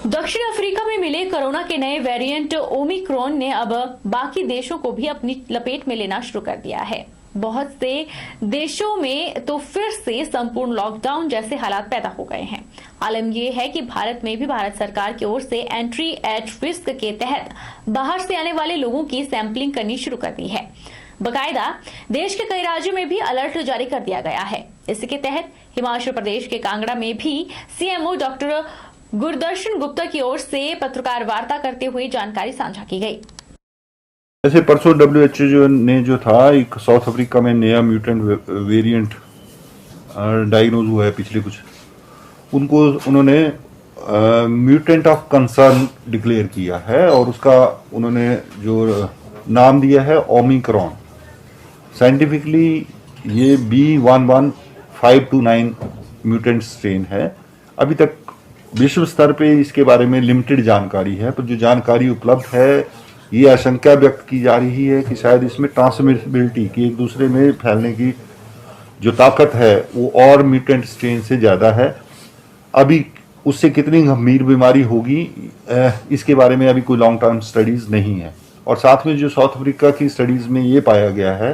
दक्षिण अफ्रीका में मिले कोरोना के नए वेरिएंट ओमिक्रॉन ने अब बाकी देशों को भी अपनी लपेट में लेना शुरू कर दिया है। बहुत से देशों में तो फिर से संपूर्ण लॉकडाउन जैसे हालात पैदा हो गए हैं। आलम यह है कि भारत में भी भारत सरकार की ओर से एंट्री एट रिस्क के तहत बाहर से आने वाले लोगों की सैंपलिंग करनी शुरू कर दी है। बकायदा देश के कई राज्यों में भी अलर्ट जारी कर दिया गया है। इसके तहत हिमाचल प्रदेश के कांगड़ा में भी सीएमओ डॉक्टर गुरदर्शन गुप्ता की ओर से पत्रकार वार्ता करते हुए जानकारी साझा की गई। जैसे परसों WHO ने जो था एक साउथ अफ्रीका में नया म्यूटेंट वेरिएंट डायग्नोज हुआ है पिछले कुछ, उनको उन्होंने म्यूटेंट ऑफ कंसर्न डिक्लेयर किया है और उसका उन्होंने जो नाम दिया है ओमिक्रॉन। साइंटिफिकली ये B11529 म्यूटेंट स्ट्रेन है। अभी तक विश्व स्तर पे इसके बारे में लिमिटेड जानकारी है, पर जो जानकारी उपलब्ध है ये आशंका व्यक्त की जा रही है कि शायद इसमें ट्रांसमिसिबिलिटी की एक दूसरे में फैलने की जो ताकत है वो और म्यूटेंट स्ट्रेन से ज़्यादा है। अभी उससे कितनी गंभीर बीमारी होगी इसके बारे में अभी कोई लॉन्ग टर्म स्टडीज़ नहीं है। और साथ में जो साउथ अफ्रीका की स्टडीज़ में ये पाया गया है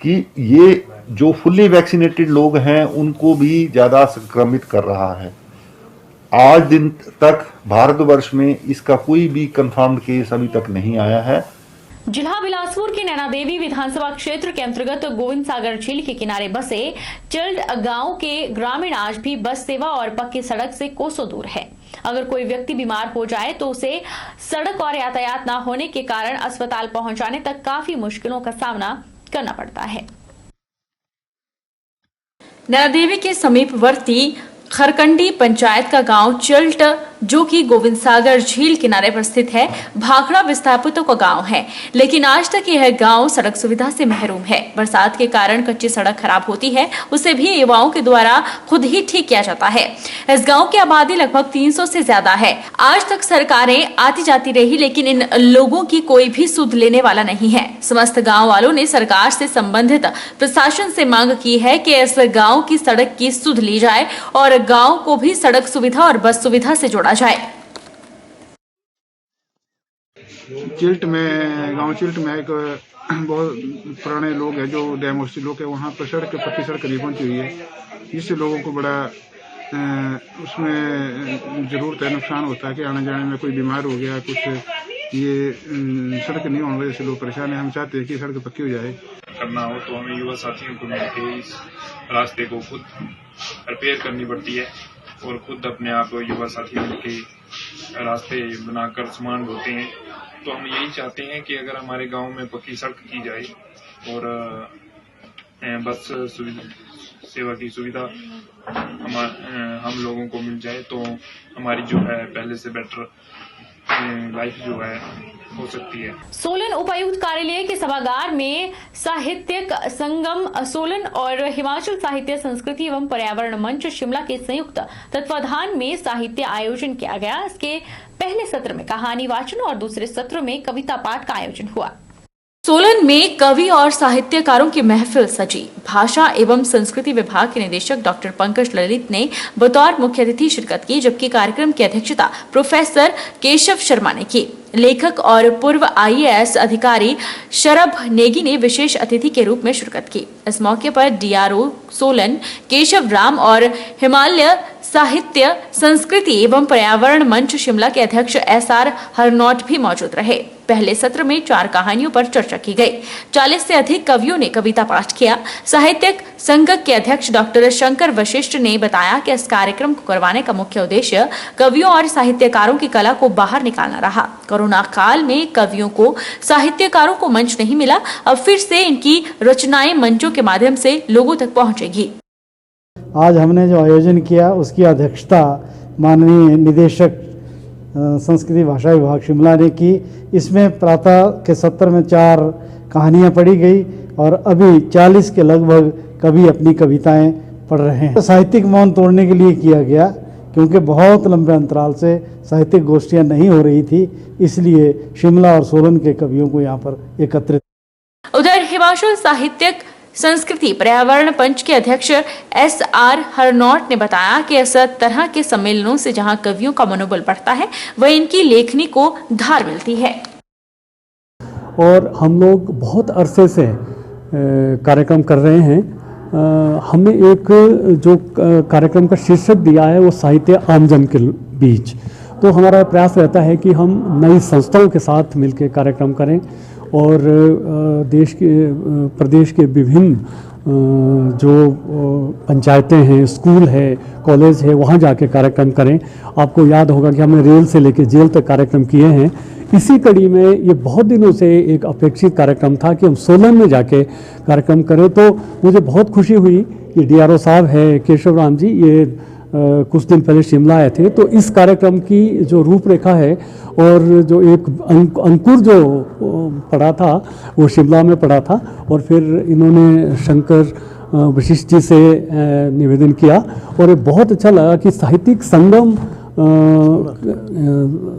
कि ये जो फुल्ली वैक्सीनेटेड लोग हैं उनको भी ज़्यादा संक्रमित कर रहा है। आज दिन तक भारतवर्ष में इसका कोई भी कंफर्म्ड केस अभी तक नहीं आया है। जिला बिलासपुर के नैना देवी विधानसभा क्षेत्र के अंतर्गत गोविंद सागर झील के किनारे बसे चिल्ड गांव के ग्रामीण आज भी बस सेवा और पक्की सड़क से कोसों दूर है। अगर कोई व्यक्ति बीमार हो जाए तो उसे सड़क और यातायात न होने के कारण अस्पताल पहुंचाने तक काफी मुश्किलों का सामना करना पड़ता है। नैना देवी के समीपवर्ती खरकंडी पंचायत का गांव चिल्ट, जो कि गोविंद सागर झील किनारे पर स्थित है, भाखड़ा विस्थापितों का गांव है, लेकिन आज तक यह गांव सड़क सुविधा से महरूम है। बरसात के कारण कच्ची सड़क खराब होती है, उसे भी युवाओं के द्वारा खुद ही ठीक किया जाता है। इस गांव की आबादी लगभग 300 से ज्यादा है। आज तक सरकारें आती जाती रही, लेकिन इन लोगों की कोई भी सुध लेने वाला नहीं है। समस्त गाँव वालों ने सरकार से संबंधित प्रशासन से मांग की है कि इस गाँव की सड़क की सुध ली जाए और गांव को भी सड़क सुविधा और बस सुविधा से जोड़ा जाए। चिल्ट में गांव चिल्ट में एक बहुत पुराने लोग हैं जो डैमोसी लोग हैं, वहाँ पर सड़क पक्की सड़क नहीं पहुंची हुई है, जिससे लोगों को बड़ा उसमें जरूरत है, नुकसान होता है कि आने जाने में कोई बीमार हो गया कुछ, ये सड़क नहीं होने वजह से लोग परेशान हैं। हम चाहते हैं कि सड़क पक्की हो जाए। करना हो तो हमें युवा साथियों को मिलकर इस रास्ते को खुद रिपेयर करनी पड़ती है और खुद अपने आप युवा साथी मिलकर रास्ते बनाकर सामान ढोते हैं। तो हम यही चाहते हैं कि अगर हमारे गांव में पक्की सड़क की जाए और बस सेवा की सुविधा हम लोगों को मिल जाए तो हमारी जो है पहले से बेटर लाइफ जो है हो सकती है। सोलन उपायुक्त कार्यालय के सभागार में साहित्यिक संगम सोलन और हिमाचल साहित्य संस्कृति एवं पर्यावरण मंच शिमला के संयुक्त तत्वाधान में साहित्य आयोजन किया गया। इसके पहले सत्र में कहानी वाचन और दूसरे सत्र में कविता पाठ का आयोजन हुआ। सोलन में कवि और साहित्यकारों की महफिल सजी। भाषा एवं संस्कृति विभाग के निदेशक डॉक्टर पंकज ललित ने बतौर मुख्य अतिथि शिरकत की, जबकि कार्यक्रम की अध्यक्षता प्रोफेसर केशव शर्मा ने की। लेखक और पूर्व IAS अधिकारी शरभ नेगी ने विशेष अतिथि के रूप में शिरकत की। इस मौके पर DRO सोलन केशव राम और हिमालय साहित्य संस्कृति एवं पर्यावरण मंच शिमला के अध्यक्ष SR हरनौट भी मौजूद रहे। पहले सत्र में 4 कहानियों पर चर्चा की गई। 40 से अधिक कवियों ने कविता पाठ किया। साहित्यिक संघ के अध्यक्ष डॉक्टर शंकर वशिष्ठ ने बताया कि इस कार्यक्रम को करवाने का मुख्य उद्देश्य कवियों और साहित्यकारों की कला को बाहर निकालना रहा। कोरोना काल में कवियों को साहित्यकारों को मंच नहीं मिला, अब फिर से इनकी रचनाएं मंचों के माध्यम से लोगों तक पहुंचेगी। आज हमने जो आयोजन किया उसकी अध्यक्षता माननीय निदेशक संस्कृति भाषा विभाग शिमला ने की। इसमें प्रातः के सत्र में 4 कहानियां पढ़ी गई और अभी 40 के लगभग कवि अपनी कविताएं पढ़ रहे हैं। साहित्यिक मौन तोड़ने के लिए किया गया, क्योंकि बहुत लंबे अंतराल से साहित्यिक गोष्ठियां नहीं हो रही थी, इसलिए शिमला और सोलन के कवियों को यहाँ पर एकत्रित। उधर हिमाचल साहित्यिक संस्कृति पर्यावरण पंच के अध्यक्ष SR हरनौट ने बताया कि इस तरह के सम्मेलनों से जहां कवियों का मनोबल बढ़ता है वहीं इनकी लेखनी को धार मिलती है। और हम लोग बहुत अरसे से कार्यक्रम कर रहे हैं। हमने एक जो कार्यक्रम का शीर्षक दिया है वो साहित्य आमजन के बीच। तो हमारा प्रयास रहता है कि हम नई संस्थाओं के साथ मिलकर कार्यक्रम करें और प्रदेश के विभिन्न जो पंचायतें हैं, स्कूल है, कॉलेज है, वहाँ जाके कार्यक्रम करें। आपको याद होगा कि हमने रेल से लेकर जेल तक कार्यक्रम किए हैं। इसी कड़ी में ये बहुत दिनों से एक अपेक्षित कार्यक्रम था कि हम सोलन में जाके कार्यक्रम करें। तो मुझे बहुत खुशी हुई कि DRO साहब है केशव राम जी, ये कुछ दिन पहले शिमला आए थे। तो इस कार्यक्रम की जो रूपरेखा है और जो एक अंकुर जो पड़ा था वो शिमला में पड़ा था और फिर इन्होंने शंकर वशिष्ठ जी से निवेदन किया और ये बहुत अच्छा लगा कि साहित्यिक संगम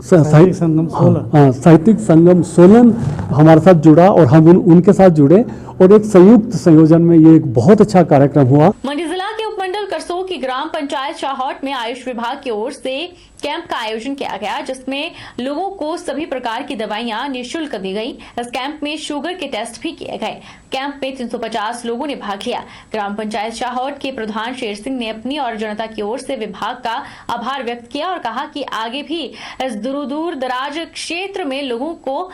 साहित्यिक संगम सोलन हमारे साथ जुड़ा और हम उनके साथ जुड़े और एक संयुक्त संयोजन में ये एक बहुत अच्छा कार्यक्रम हुआ। मंडी जिला के उपमंडल करसोग की ग्राम पंचायत शाहौट में आयुष विभाग की ओर से कैंप का आयोजन किया गया, जिसमें लोगों को सभी प्रकार की दवाइयां निःशुल्क दी गई। इस कैंप में शुगर के टेस्ट भी किए गए। कैंप में 350 लोगों ने भाग लिया। ग्राम पंचायत शाहौट के प्रधान शेर सिंह ने अपनी और जनता की ओर से विभाग का आभार व्यक्त किया और कहा कि आगे भी इस दूर दराज क्षेत्र में लोगों को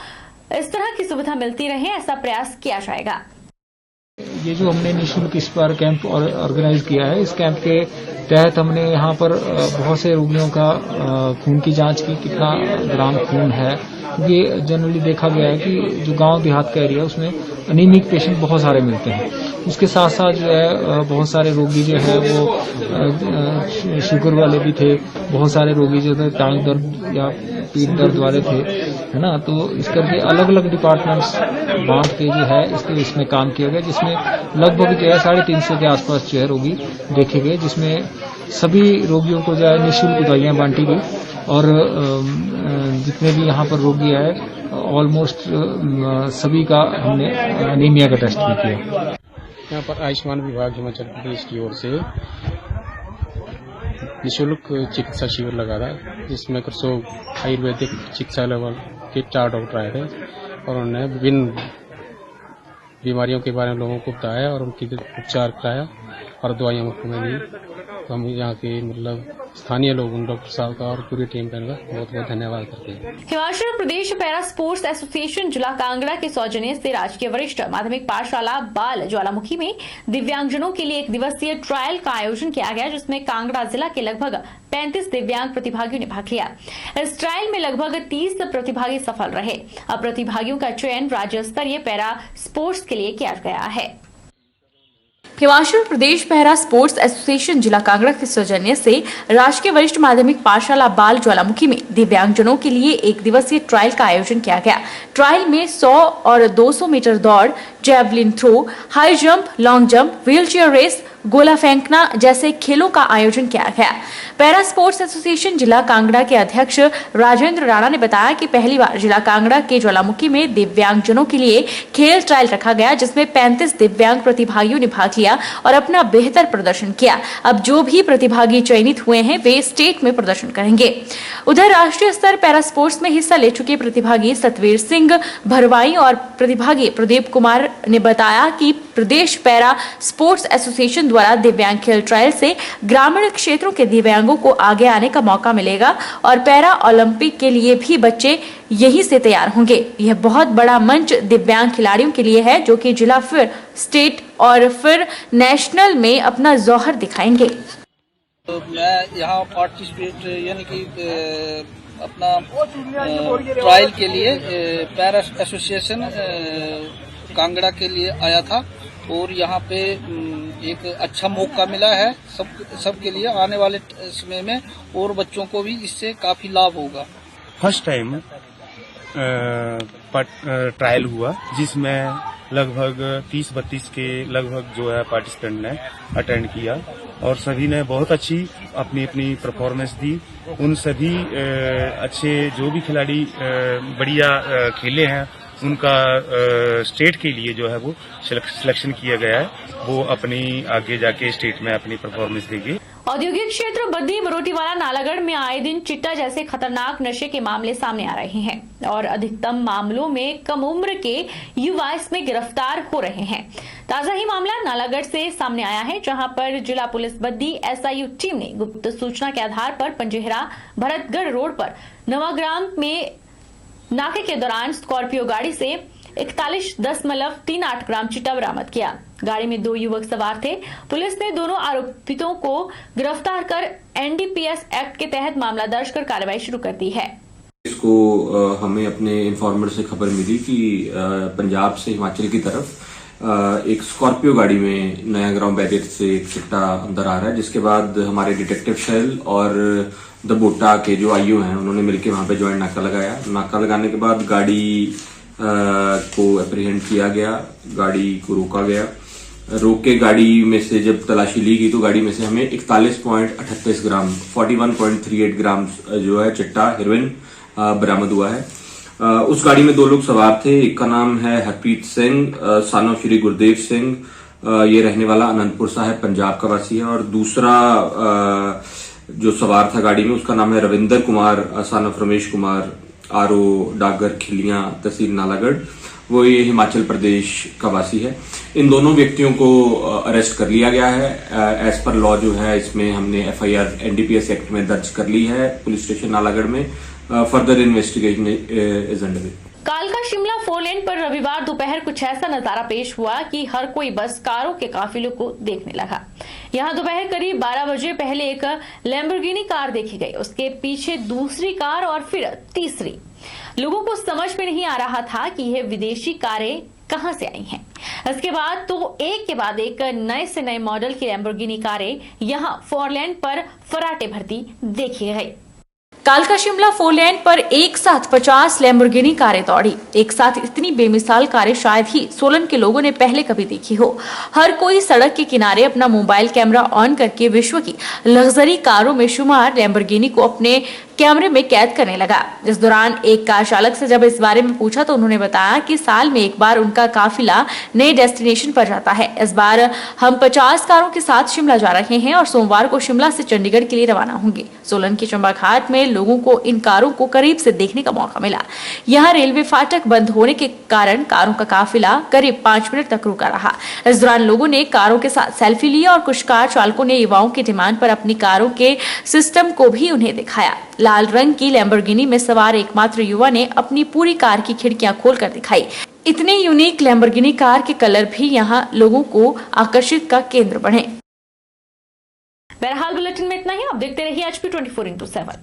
इस तरह की सुविधा मिलती रहे, ऐसा प्रयास किया जाएगा। ये जो हमने निःशुल्क इस बार कैंप ऑर्गेनाइज किया है, इस कैंप के तहत हमने यहाँ पर बहुत से रोगियों का खून की जांच की, कितना ग्राम खून है, क्योंकि जनरली देखा गया है कि जो गांव देहात का एरिया उसमें अनीमिक पेशेंट बहुत सारे मिलते हैं। उसके साथ साथ जो है बहुत सारे रोगी जो है वो शुगर वाले भी थे, बहुत सारे रोगी जो थे टांग दर्द या पीठ दर्द वाले थे, है ना। तो इस करके अलग अलग डिपार्टमेंट्स बांट के जो है इसमें काम किया गया, जिसमें लगभग जो है 350 के आसपास जो है रोगी देखे गए, जिसमें सभी रोगियों को जो है निःशुल्क दवाइयां बांटी गई और जितने भी यहाँ पर रोगी आए ऑलमोस्ट सभी का हमने एनीमिया का टेस्ट भी किया। यहाँ पर आयुष्मान विभाग हिमाचल प्रदेश की ओर से निःशुल्क चिकित्सा शिविर लगा था, जिसमें करसोग आयुर्वेदिक चिकित्सालय के 4 डॉक्टर आए थे और उन्होंने विभिन्न बीमारियों के बारे में लोगों को बताया और उनकी उपचार कराया और दवाइयाँ मुफ्त में दी। तो हम यहाँ के स्थानीय लोगों, डॉक्टर साहब का और पूरी टीम का बहुत बहुत धन्यवाद करते हैं। Himachal Pradesh para sports association जिला कांगड़ा के सौजन्य से राजकीय वरिष्ठ माध्यमिक पाठशाला बाल ज्वालामुखी में दिव्यांगजनों के लिए 1 दिवसीय ट्रायल का आयोजन किया गया, जिसमें कांगड़ा जिला के लगभग 35 दिव्यांग प्रतिभागियों ने भाग लिया। इस ट्रायल में लगभग 30 प्रतिभागी सफल रहे। अब प्रतिभागियों का चयन राज्य स्तरीय पैरा स्पोर्ट्स के लिए किया गया है। Himachal Pradesh para sports association जिला कांगड़ा के सौजन्य से राजकीय वरिष्ठ माध्यमिक पाठशाला बाल ज्वालामुखी में दिव्यांगजनों के लिए 1 दिवसीय ट्रायल का आयोजन किया गया। ट्रायल में 100 और 200 मीटर दौड़, javelin throw, high jump, long jump, wheelchair race, गोला फेंकना जैसे खेलों का आयोजन किया गया। पैरा स्पोर्ट्स एसोसिएशन जिला कांगड़ा के अध्यक्ष राजेंद्र राणा ने बताया कि पहली बार जिला कांगड़ा के ज्वालामुखी में दिव्यांगजनों के लिए खेल ट्रायल रखा गया, जिसमें 35 दिव्यांग प्रतिभागियों ने भाग लिया और अपना बेहतर प्रदर्शन किया। अब जो भी प्रतिभागी चयनित हुए हैं वे स्टेट में प्रदर्शन करेंगे। उधर राष्ट्रीय स्तर पैरा स्पोर्ट्स में हिस्सा ले चुके प्रतिभागी सतवीर सिंह भरवाई और प्रतिभागी प्रदीप कुमार ने बताया कि प्रदेश पैरा स्पोर्ट्स एसोसिएशन द्वारा दिव्यांग खेल ट्रायल से ग्रामीण क्षेत्रों के दिव्यांगों को आगे आने का मौका मिलेगा और पैरा ओलंपिक के लिए भी बच्चे यहीं से तैयार होंगे। यह बहुत बड़ा मंच दिव्यांग खिलाड़ियों के लिए है, जो कि जिला फिर स्टेट और फिर नेशनल में अपना जौहर दिखाएंगे। तो मैं यहाँ पार्टिसिपेट यानी कि अपना ट्रायल के लिए पैरा एसोसिएशन कांगड़ा के लिए आया था और यहाँ पे एक अच्छा मौका मिला है सबके लिए आने वाले समय में, और बच्चों को भी इससे काफी लाभ होगा। फर्स्ट टाइम ट्रायल हुआ, जिसमें लगभग 30-32 के लगभग जो है पार्टिसिपेंट ने अटेंड किया और सभी ने बहुत अच्छी अपनी अपनी परफॉर्मेंस दी। उन सभी अच्छे जो भी खिलाड़ी बढ़िया खेले हैं, उनका स्टेट के लिए जो है वो सिलेक्शन किया गया है। वो अपनी आगे जाके स्टेट में अपनी परफॉर्मेंस देंगे। औद्योगिक क्षेत्र बद्दी बरोटीवाला नालागढ़ में आए दिन चिट्टा जैसे खतरनाक नशे के मामले सामने आ रहे हैं और अधिकतम मामलों में कम उम्र के युवा इसमें गिरफ्तार हो रहे हैं। ताजा ही मामला नालागढ़ से सामने आया है, जहां पर जिला पुलिस बद्दी एसआईयू टीम ने गुप्त सूचना के आधार पर पंजेहरा भरतगढ़ रोड पर नवाग्राम में नाके के दौरान स्कॉर्पियो गाड़ी से 41.38 ग्राम चिट्टा बरामद किया। गाड़ी में 2 युवक सवार थे। पुलिस ने दोनों आरोपितों को गिरफ्तार कर एनडीपीएस एक्ट के तहत मामला दर्ज कर कार्रवाई शुरू कर दी है। इसको हमें अपने इन्फॉर्मर से खबर मिली कि पंजाब से हिमाचल की तरफ एक स्कॉर्पियो गाड़ी में नया ग्राम बैरियर से एक चिट्टा अंदर आ रहा है, जिसके बाद हमारे डिटेक्टिव सेल और दबोटा के जो आईओ हैं उन्होंने मिलकर वहां पे ज्वाइंट नाका लगाया। नाका लगाने के बाद गाड़ी को एप्रीहेंड किया गया, गाड़ी को रोका गया। रोक के गाड़ी में से जब तलाशी ली गई तो गाड़ी में से हमें 41.38 ग्राम 41.38 ग्राम जो है चिट्टा हेरोइन बरामद हुआ है। उस गाड़ी में 2 लोग सवार थे। एक का नाम है हरप्रीत सिंह सन ऑफ श्री गुरदेव सिंह, ये रहने वाला अनंतपुर साहिब पंजाब का वासी है, और दूसरा जो सवार था गाड़ी में उसका नाम है Ravinder Kumar son of Ramesh Kumar RO Dagar Khilian तहसील नालागढ़, वो ये हिमाचल प्रदेश का वासी है। इन दोनों व्यक्तियों को अरेस्ट कर लिया गया है। एज पर लॉ जो है इसमें हमने एफआईआर एनडीपीएस एक्ट में दर्ज कर ली है पुलिस स्टेशन नालागढ़ में। Further investigation is under way. कालका शिमला 4 लेन पर रविवार दोपहर कुछ ऐसा नजारा पेश हुआ कि हर कोई बस कारों के काफिलों को देखने लगा। यहां दोपहर करीब 12 बजे पहले एक लैम्बोर्गिनी कार देखी गई, उसके पीछे दूसरी कार और फिर तीसरी। लोगों को समझ में नहीं आ रहा था कि यह विदेशी कारें कहां से आई हैं। इसके बाद तो एक के बाद एक नए से नए मॉडल की लैम्बोर्गिनी कारें यहां 4 लेन पर फराटे भरती देखी गई। कालका शिमला 4 लेन पर एक साथ 50 लैम्बोर्गिनी कारें दौड़ी। एक साथ इतनी बेमिसाल कारें शायद ही सोलन के लोगों ने पहले कभी देखी हो। हर कोई सड़क के किनारे अपना मोबाइल कैमरा ऑन करके विश्व की लग्जरी कारों में शुमार लैम्बोर्गिनी को अपने कैमरे में कैद करने लगा। इस दौरान एक कार चालक से जब इस बारे में पूछा तो उन्होंने बताया कि साल में एक बार उनका काफिला नए डेस्टिनेशन पर जाता है। इस बार हम 50 कारों के साथ शिमला जा रहे हैं और सोमवार को शिमला से चंडीगढ़ के लिए रवाना होंगे। सोलन के चंबा घाट में लोगों को इन कारों को करीब से देखने का मौका मिला। यहाँ रेलवे फाटक बंद होने के कारण कारों का काफिला करीब 5 मिनट तक रुका रहा। इस दौरान लोगों ने कारों के साथ सेल्फी ली और कुछ कार चालकों ने युवाओं की डिमांड पर अपनी कारों के सिस्टम को भी उन्हें दिखाया। लाल रंग की लैम्बोर्गिनी में सवार एकमात्र युवा ने अपनी पूरी कार की खिड़कियां खोलकर दिखाई। इतने यूनिक लैम्बोर्गिनी कार के कलर भी यहां लोगों को आकर्षित का केंद्र बने। बहरहाल बुलेटिन में इतना ही। आप देखते रहिए HP 24/7।